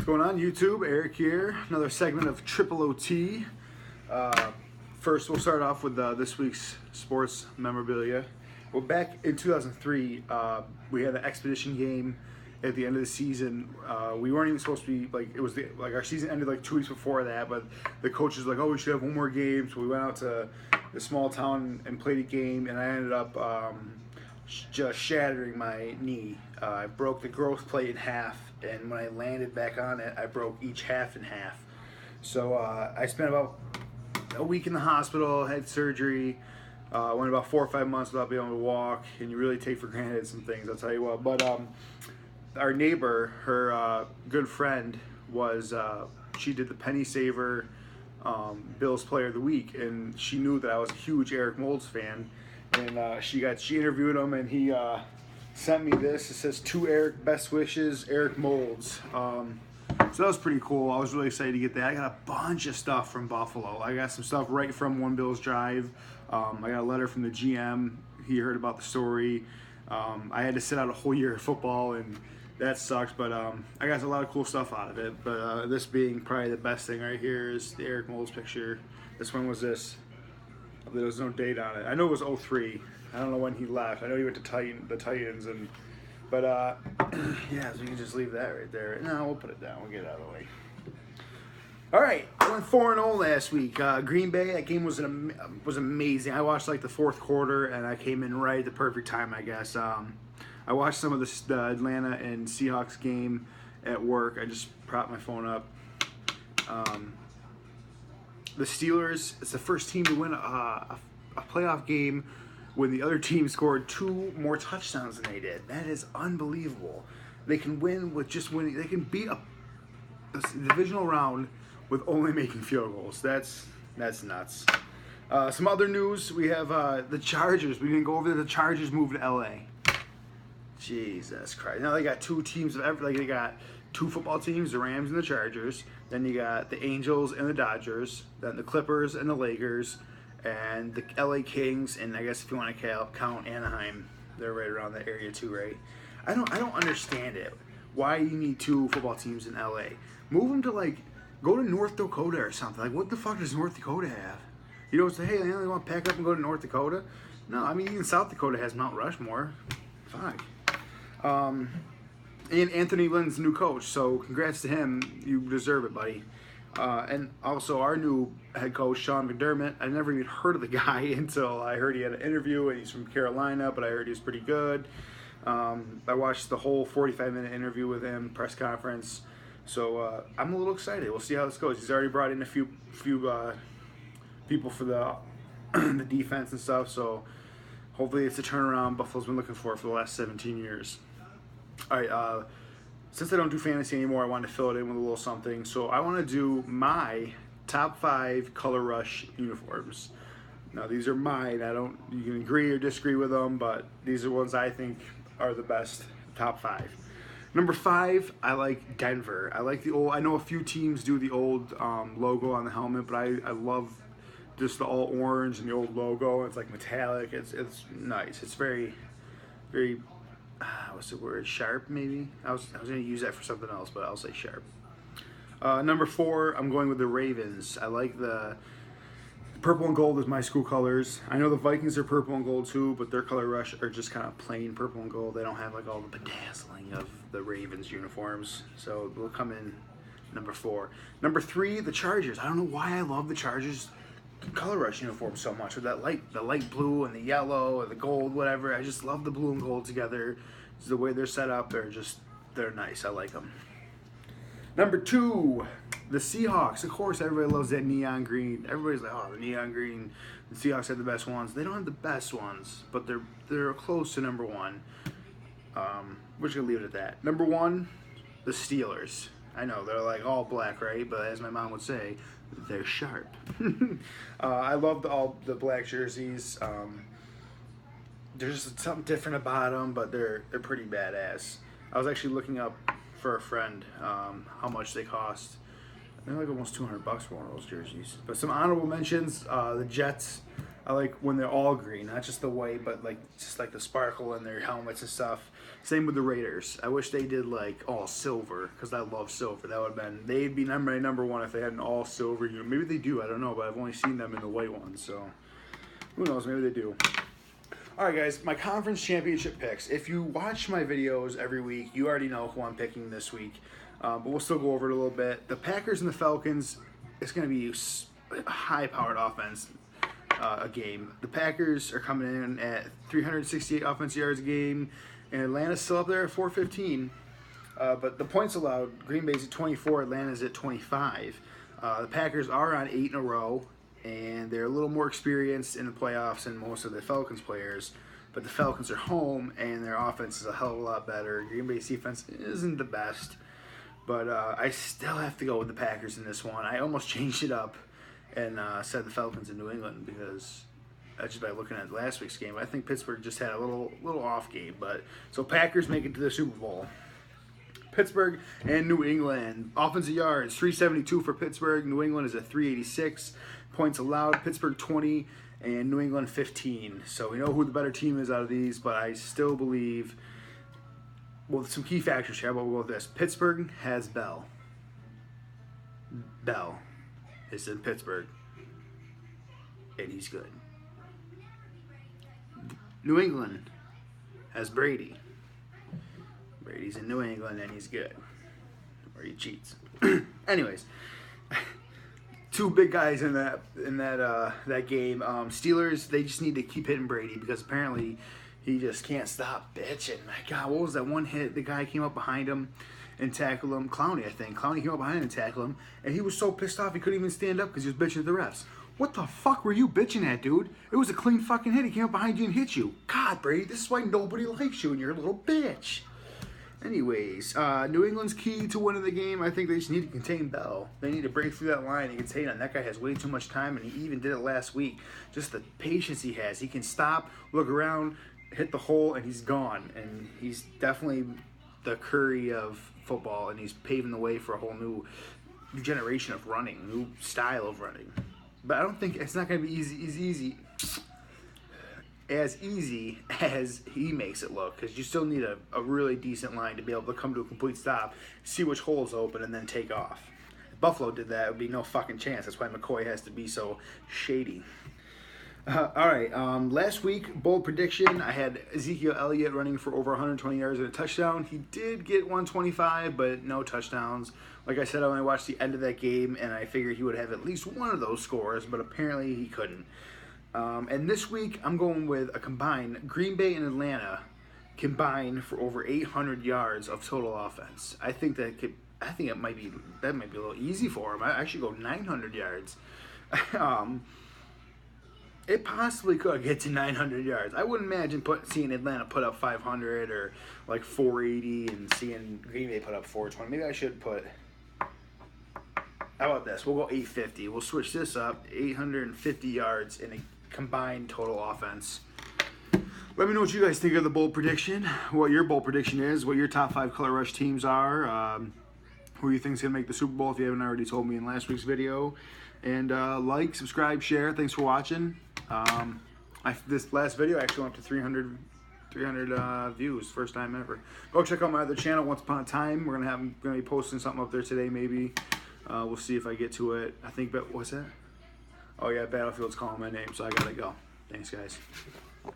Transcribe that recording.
What's going on, YouTube? Eric here. Another segment of Triple OT. First, we'll start off with this week's sports memorabilia. Well, back in 2003, we had an expedition game at the end of the season. We weren't even supposed to be our season ended like 2 weeks before that, but the coach was like, "Oh, we should have one more game." So we went out to the small town and played a game, and I ended up just shattering my knee. I broke the growth plate in half, and when I landed back on it, I broke each half in half. So I spent about a week in the hospital, had surgery, went about 4 or 5 months without being able to walk, and you really take for granted some things, I'll tell you what. But our neighbor, her good friend, she did the Penny Saver Bills Player of the Week, and she knew that I was a huge Eric Moulds fan, and she interviewed him, and he sent me this. It says, "To Eric, best wishes, Eric Moulds." So that was pretty cool. I was really excited to get that. I got a bunch of stuff from Buffalo. I got some stuff right from One Bills Drive. I got a letter from the GM. He heard about the story. I had to sit out a whole year of football, and that sucks, but I got a lot of cool stuff out of it. But this being probably the best thing right here is the Eric Moulds picture. This one was this. There was no date on it. I know it was 03. I don't know when he left. I know he went to the Titans, but yeah, so you can just leave that right there. No, we'll put it down. We'll get it out of the way. All right, I went 4-0 last week. Green Bay, that game was amazing. I watched like the fourth quarter, and I came in right at the perfect time, I guess. I watched some of the Atlanta and Seahawks game at work. I just propped my phone up. The Steelers, it's the first team to win a playoff game when the other team scored 2 more touchdowns than they did. That is unbelievable. They can win with just winning. They can beat a divisional round with only making field goals. That's nuts. Some other news, we have the Chargers. We didn't go over there. The Chargers moved to LA. Jesus Christ. Now they got 2 teams they got 2 football teams, the Rams and the Chargers. Then you got the Angels and the Dodgers. Then the Clippers and the Lakers. And the LA Kings, and I guess if you want to count Anaheim, they're right around that area too, right? I don't understand it. Why you need 2 football teams in LA? Move them to go to North Dakota or something. Like, what the fuck does North Dakota have? You don't say, hey, I only want to pack up and go to North Dakota. No, I mean, even South Dakota has Mount Rushmore. Fuck. And Anthony Lynn's new coach, so congrats to him. You deserve it, buddy. And also our new head coach, Sean McDermott. I never even heard of the guy until I heard he had an interview, and he's from Carolina, but I heard he was pretty good. I watched the whole 45-minute interview with him, press conference. So I'm a little excited. We'll see how this goes. He's already brought in a few people for the the defense and stuff, so hopefully it's a turnaround Buffalo's been looking for the last 17 years. All right, since I don't do fantasy anymore, I wanted to fill it in with a little something. So I want to do my top 5 Color Rush uniforms. Now these are mine. You can agree or disagree with them, but these are ones I think are the best, top 5. Number 5, I like Denver. I like the old. I know a few teams do the old logo on the helmet, but I love just the all orange and the old logo. It's like metallic. It's nice. It's very, very. What's the word? Sharp, maybe? I was going to use that for something else, but I'll say sharp. Number 4, I'm going with the Ravens. I like the purple and gold is my school colors. I know the Vikings are purple and gold too, but their color rush are just kind of plain purple and gold. They don't have all the bedazzling of the Ravens uniforms. So they'll come in number 4. Number 3, the Chargers. I don't know why I love the Chargers color rush uniform so much, with the light blue and the yellow and the gold, whatever. I just love the blue and gold together. It's the way they're set up. They're nice. I like them. Number 2, the Seahawks. Of course, everybody loves that neon green. Everybody's like, oh, the neon green. The Seahawks have the best ones. They don't have the best ones, but they're close to number 1. We're just gonna leave it at that. Number 1, the Steelers. I know they're like all black, right? But as my mom would say, they're sharp. I love all the black jerseys. There's something different about them, but they're pretty badass. I was actually looking up for a friend how much they cost. They're like almost $200 for one of those jerseys. But some honorable mentions: the Jets. I like when they're all green, not just the white, but like just like the sparkle in their helmets and stuff. Same with the Raiders. I wish they did like all silver because I love silver. That would have been, they'd be number one if they had an all silver uniform. Maybe they do, I don't know, but I've only seen them in the white ones, so who knows? Maybe they do. All right, guys, my conference championship picks. If you watch my videos every week, you already know who I'm picking this week, but we'll still go over it a little bit. The Packers and the Falcons, it's going to be a high-powered offense. A game. The Packers are coming in at 368 offensive yards a game, and Atlanta's still up there at 415. But the points allowed, Green Bay's at 24, Atlanta's at 25. The Packers are on 8 in a row, and they're a little more experienced in the playoffs than most of the Falcons players. But the Falcons are home, and their offense is a hell of a lot better. Green Bay's defense isn't the best, but I still have to go with the Packers in this one. I almost changed it up and said the Falcons in New England because just by looking at last week's game, I think Pittsburgh just had a little off game. But so Packers make it to the Super Bowl. Pittsburgh and New England. Offensive yards, 372 for Pittsburgh. New England is at 386. Points allowed, Pittsburgh 20 and New England 15. So we know who the better team is out of these, but I still believe, well, some key factors here. How about we'll go with this? Pittsburgh has Bell. Bell is in Pittsburgh, and he's good. New England has Brady. Brady's in New England, and he's good. Or he cheats. Anyways, two big guys in that game. Steelers, they just need to keep hitting Brady because apparently he just can't stop bitching. My God, what was that one hit? The guy came up behind him and tackled him. Clowney, I think. Clowney came up behind him and tackled him, and he was so pissed off he couldn't even stand up because he was bitching at the refs. What the fuck were you bitching at, dude? It was a clean fucking hit. He came up behind you and hit you. God, Brady, this is why nobody likes you and you're a little bitch. Anyways, New England's key to winning the game, I think they just need to contain Bell. They need to break through that line and contain him. That guy has way too much time, and he even did it last week. Just the patience he has. He can stop, look around, hit the hole, and he's gone. And he's definitely the Curry of football, and he's paving the way for a whole new generation of running, new style of running. But I don't think it's not going to be as easy as he makes it look, because you still need a really decent line to be able to come to a complete stop, see which hole's open, and then take off. If Buffalo did that, it would be no fucking chance. That's why McCoy has to be so shady. All right, last week, bold prediction, I had Ezekiel Elliott running for over 120 yards and a touchdown. He did get 125, but no touchdowns. Like I said, I only watched the end of that game, and I figured he would have at least one of those scores, but apparently he couldn't. And this week, I'm going with a combined Green Bay and Atlanta combined for over 800 yards of total offense. I think it might be a little easy for him. I actually go 900 yards. It possibly could get to 900 yards. I wouldn't imagine seeing Atlanta put up 500 or like 480 and seeing Green Bay put up 420. Maybe I should put, how about this? We'll go 850. We'll switch this up. 850 yards in a combined total offense. Let me know what you guys think of the bold prediction, what your bold prediction is, what your top 5 Color Rush teams are, who you think is going to make the Super Bowl if you haven't already told me in last week's video. And like, subscribe, share. Thanks for watching. This last video actually went up to 300 views, first time ever. Go check out my other channel, Once Upon a Time. We're gonna be posting something up there today, maybe. We'll see if I get to it. I think, what's that? Oh yeah, Battlefield's calling my name, so I gotta go. Thanks, guys.